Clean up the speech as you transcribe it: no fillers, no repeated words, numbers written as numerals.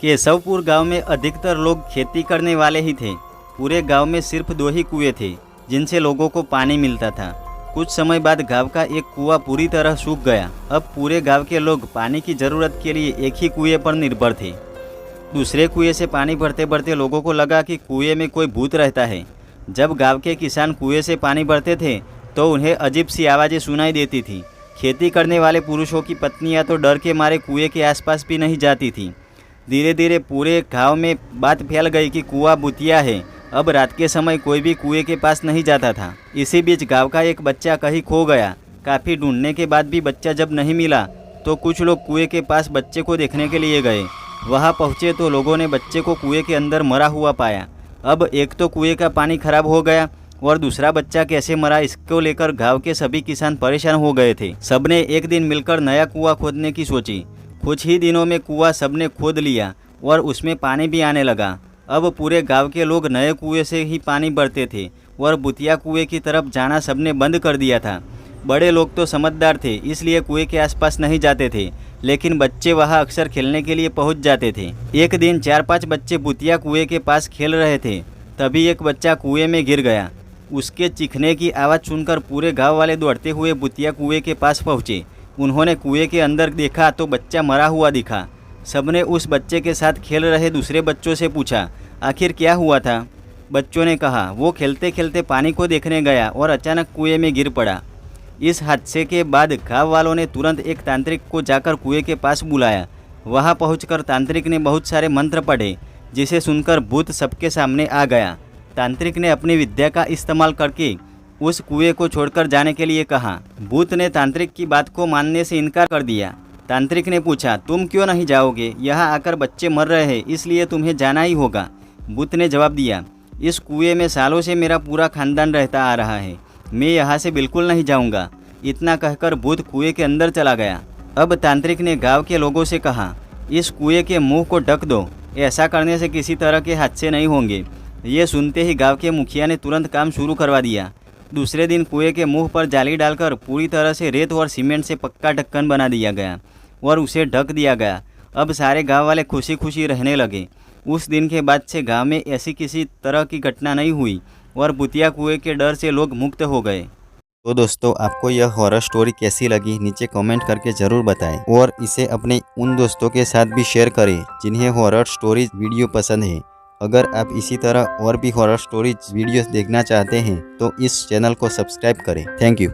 केशवपुर गांव में अधिकतर लोग खेती करने वाले ही थे। पूरे गांव में सिर्फ 2 ही कुएं थे जिनसे लोगों को पानी मिलता था। कुछ समय बाद गांव का एक कुआं पूरी तरह सूख गया। अब पूरे गांव के लोग पानी की ज़रूरत के लिए एक ही कुएं पर निर्भर थे। दूसरे कुएं से पानी भरते भरते लोगों को लगा कि कुएं में कोई भूत रहता है। जब गांव के किसान कुएं से पानी भरते थे तो उन्हें अजीब सी आवाज़ें सुनाई देती थी। खेती करने वाले पुरुषों की पत्नियां तो डर के मारे कुएं के आसपास भी नहीं जाती थीं। धीरे धीरे पूरे गांव में बात फैल गई कि कुआं भूतिया है। अब रात के समय कोई भी कुएं के पास नहीं जाता था। इसी बीच गांव का एक बच्चा कहीं खो गया। काफ़ी ढूंढने के बाद भी बच्चा जब नहीं मिला तो कुछ लोग कुएं के पास बच्चे को देखने के लिए गए। वहां पहुंचे तो लोगों ने बच्चे को कुएं के अंदर मरा हुआ पाया। अब एक तो कुएं का पानी खराब हो गया और दूसरा बच्चा कैसे मरा इसको लेकर गांव के सभी किसान परेशान हो गए थे। सबने एक दिन मिलकर नया कुआं खोदने की सोची। कुछ ही दिनों में कुआं सबने खोद लिया और उसमें पानी भी आने लगा। अब पूरे गांव के लोग नए कुएं से ही पानी भरते थे और भूतिया कुएं की तरफ जाना सबने बंद कर दिया था। बड़े लोग तो समझदार थे, इसलिए कुएं के आसपास नहीं जाते थे, लेकिन बच्चे वहां अक्सर खेलने के लिए पहुंच जाते थे। एक दिन 4-5 बच्चे भूतिया कुएं के पास खेल रहे थे। तभी एक बच्चा कुएं में गिर गया। उसके चीखने की आवाज़ सुनकर पूरे गाँव वाले दौड़ते हुए भूतिया कुएं के पास पहुँचे। उन्होंने कुएं के अंदर देखा तो बच्चा मरा हुआ दिखा। सबने उस बच्चे के साथ खेल रहे दूसरे बच्चों से पूछा, आखिर क्या हुआ था? बच्चों ने कहा, वो खेलते खेलते पानी को देखने गया और अचानक कुएं में गिर पड़ा। इस हादसे के बाद गाँव वालों ने तुरंत एक तांत्रिक को जाकर कुएं के पास बुलाया। वहां पहुंचकर तांत्रिक ने बहुत सारे मंत्र पढ़े, जिसे सुनकर भूत सबके सामने आ गया। तांत्रिक ने अपनी विद्या का इस्तेमाल करके उस कुएं को छोड़कर जाने के लिए कहा। भूत ने तांत्रिक की बात को मानने से इनकार कर दिया। तांत्रिक ने पूछा, तुम क्यों नहीं जाओगे? यहाँ आकर बच्चे मर रहे हैं, इसलिए तुम्हें जाना ही होगा। भूत ने जवाब दिया, इस कुएं में सालों से मेरा पूरा खानदान रहता आ रहा है, मैं यहाँ से बिल्कुल नहीं जाऊँगा। इतना कहकर भूत कुएं के अंदर चला गया। अब तांत्रिक ने गाँव के लोगों से कहा, इस कुएं के मुँह को ढक दो, ऐसा करने से किसी तरह के हादसे नहीं होंगे। ये सुनते ही गाँव के मुखिया ने तुरंत काम शुरू करवा दिया। दूसरे दिन कुएं के मुंह पर जाली डालकर पूरी तरह से रेत और सीमेंट से पक्का ढक्कन बना दिया गया और उसे ढक दिया गया। अब सारे गांव वाले खुशी खुशी रहने लगे। उस दिन के बाद से गांव में ऐसी किसी तरह की घटना नहीं हुई और भूतिया कुएं के डर से लोग मुक्त हो गए। तो दोस्तों, आपको यह हॉरर स्टोरी कैसी लगी नीचे कमेंट करके ज़रूर बताएं और इसे अपने उन दोस्तों के साथ भी शेयर करें जिन्हें हॉरर स्टोरीज वीडियो पसंद है। अगर आप इसी तरह और भी हॉरर स्टोरीज वीडियोस देखना चाहते हैं तो इस चैनल को सब्सक्राइब करें। Thank you.